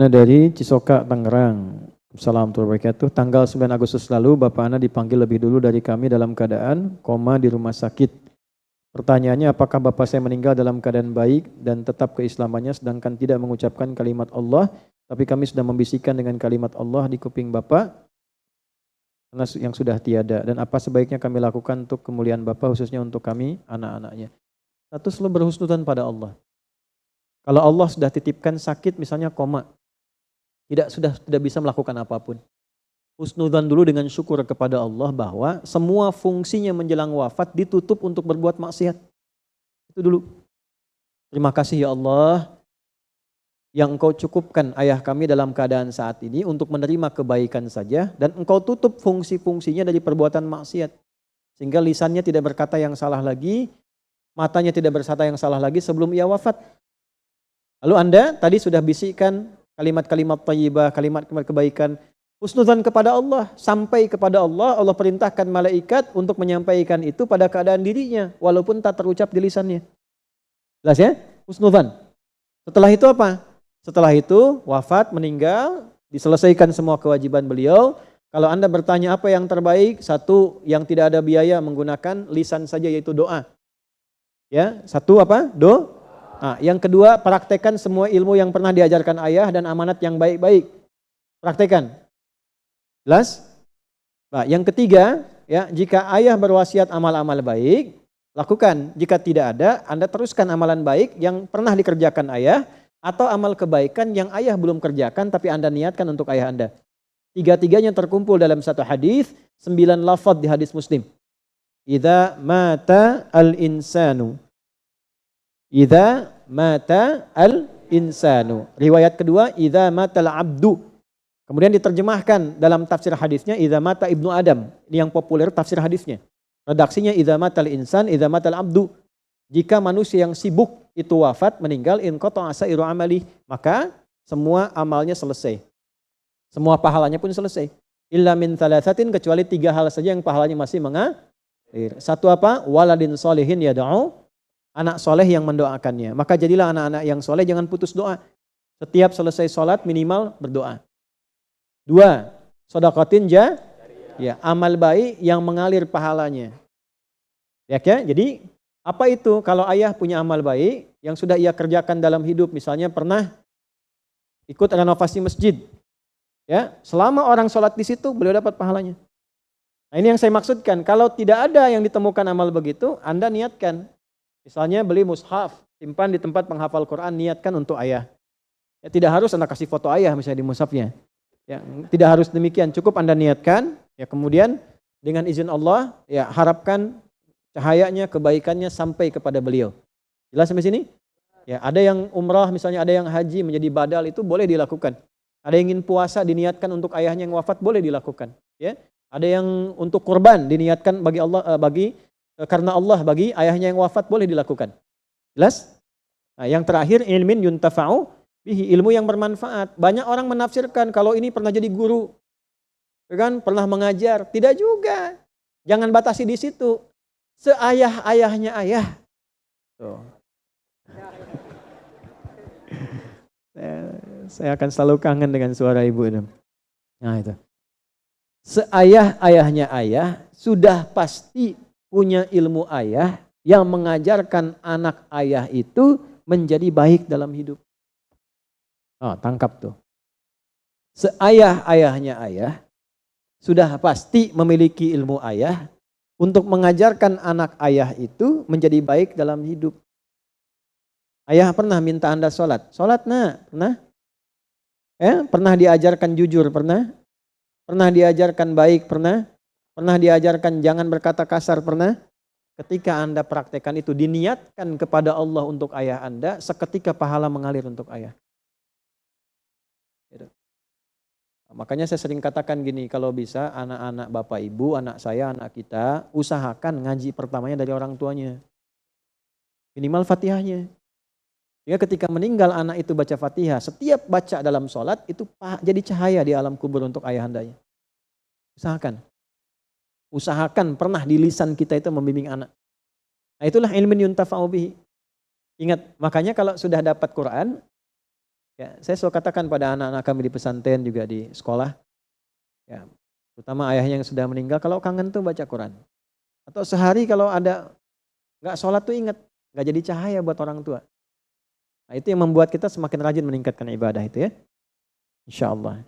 Nah, dari Cisoka, Tangerang. Assalamualaikum warahmatullahi wabarakatuh. Tanggal 9 Agustus lalu, Bapak Ana dipanggil lebih dulu dari kami dalam keadaan koma di rumah sakit. Pertanyaannya, apakah Bapak saya meninggal dalam keadaan baik dan tetap keislamannya sedangkan tidak mengucapkan kalimat Allah, tapi kami sudah membisikkan dengan kalimat Allah di kuping Bapak karena yang sudah tiada. Dan apa sebaiknya kami lakukan untuk kemuliaan Bapak, khususnya untuk kami, anak-anaknya. Satu, selalu berhusnudzan pada Allah. Kalau Allah sudah titipkan sakit, misalnya koma, tidak bisa melakukan apapun. Husnudzan dulu dengan syukur kepada Allah bahwa semua fungsinya menjelang wafat ditutup untuk berbuat maksiat. Itu dulu. Terima kasih ya Allah yang Engkau cukupkan ayah kami dalam keadaan saat ini untuk menerima kebaikan saja dan Engkau tutup fungsi-fungsinya dari perbuatan maksiat. Sehingga lisannya tidak berkata yang salah lagi, matanya tidak berkata yang salah lagi sebelum ia wafat. Lalu Anda tadi sudah bisikkan kalimat-kalimat thayyibah, kalimat-kalimat kebaikan, husnudzan kepada Allah, sampai kepada Allah, Allah perintahkan malaikat untuk menyampaikan itu pada keadaan dirinya, walaupun tak terucap di lisannya. Jelas ya? Husnudzan. Setelah itu apa? Setelah itu wafat, meninggal, diselesaikan semua kewajiban beliau. Kalau Anda bertanya apa yang terbaik, satu yang tidak ada biaya menggunakan lisan saja yaitu doa. Ya, satu apa? Doa. Nah, yang kedua, praktekkan semua ilmu yang pernah diajarkan ayah dan amanat yang baik-baik. Praktekkan. Jelas? Nah, yang ketiga, ya, jika ayah berwasiat amal-amal baik, lakukan. Jika tidak ada, Anda teruskan amalan baik yang pernah dikerjakan ayah atau amal kebaikan yang ayah belum kerjakan tapi Anda niatkan untuk ayah Anda. Tiga-tiganya terkumpul dalam satu hadis, 9 lafaz di hadis Muslim. Idza mata al-insanu. Idza mata al-insanu. Riwayat kedua, idza matal abdu. Kemudian diterjemahkan dalam tafsir hadisnya, idza mata ibnu Adam. Ini yang populer tafsir hadisnya. Redaksinya, idza matal insan, idza matal abdu. Jika manusia yang sibuk itu wafat, meninggal, in qata'a sa'iru amali, maka semua amalnya selesai. Semua pahalanya pun selesai. Illa min thalathatin, kecuali 3 hal saja yang pahalanya masih mengalir. Satu apa? Waladin solihin yada'u. Anak soleh yang mendoakannya. Maka jadilah anak-anak yang soleh, jangan putus doa. Setiap selesai sholat minimal berdoa. 2, sedekatin ya, amal baik yang mengalir pahalanya. Ya, jadi apa itu? Kalau ayah punya amal baik yang sudah ia kerjakan dalam hidup, misalnya pernah ikut renovasi masjid. Ya, selama orang sholat di situ beliau dapat pahalanya. Nah, ini yang saya maksudkan. Kalau tidak ada yang ditemukan amal begitu, Anda niatkan. Misalnya beli mushaf, simpan di tempat penghafal Quran, niatkan untuk ayah. Ya, tidak harus Anda kasih foto ayah misalnya di mushafnya. Ya, tidak harus demikian, cukup Anda niatkan. Ya, kemudian dengan izin Allah, ya harapkan cahayanya, kebaikannya sampai kepada beliau. Jelas sampai sini? Ya, ada yang umrah misalnya, ada yang haji menjadi badal, itu boleh dilakukan. Ada yang ingin puasa diniatkan untuk ayahnya yang wafat, boleh dilakukan. Ya, ada yang untuk kurban diniatkan bagi Allah, karena Allah bagi ayahnya yang wafat, boleh dilakukan. Jelas? Nah, yang terakhir, ilmin yuntafa'u bihi, ilmu yang bermanfaat. Banyak orang menafsirkan kalau ini pernah jadi guru, kan pernah mengajar. Tidak juga. Jangan batasi di situ. Seayah-ayahnya ayah. Tuh. Saya akan selalu kangen dengan suara ibu itu. Nah, itu. Seayah-ayahnya ayah sudah pasti punya ilmu ayah yang mengajarkan anak ayah itu menjadi baik dalam hidup. Oh, tangkap tuh. Seayah-ayahnya ayah sudah pasti memiliki ilmu ayah untuk mengajarkan anak ayah itu menjadi baik dalam hidup. Ayah pernah minta Anda sholat? Sholat nak? Pernah? Pernah diajarkan jujur? Pernah? Pernah diajarkan baik? Pernah? Pernah diajarkan jangan berkata kasar? Pernah? Ketika Anda praktekkan itu, diniatkan kepada Allah untuk ayah Anda, seketika pahala mengalir untuk ayah. Makanya saya sering katakan gini, kalau bisa anak-anak bapak ibu, anak saya, anak kita, usahakan ngaji pertamanya dari orang tuanya. Minimal Fatihahnya. Ya, ketika meninggal anak itu baca Fatihah, setiap baca dalam sholat itu jadi cahaya di alam kubur untuk ayahandanya. Usahakan. Usahakan pernah di lisan kita itu membimbing anak. Nah, itulah ilmin yuntafa'u bihi. Ingat, makanya kalau sudah dapat Quran, Ya, saya selalu katakan pada anak-anak kami di pesantren juga di sekolah, ya, terutama ayahnya yang sudah meninggal, kalau kangen tuh baca Quran. Atau sehari kalau ada nggak sholat tuh ingat, nggak jadi cahaya buat orang tua. Nah, itu yang membuat kita semakin rajin meningkatkan ibadah itu ya. Insya Allah.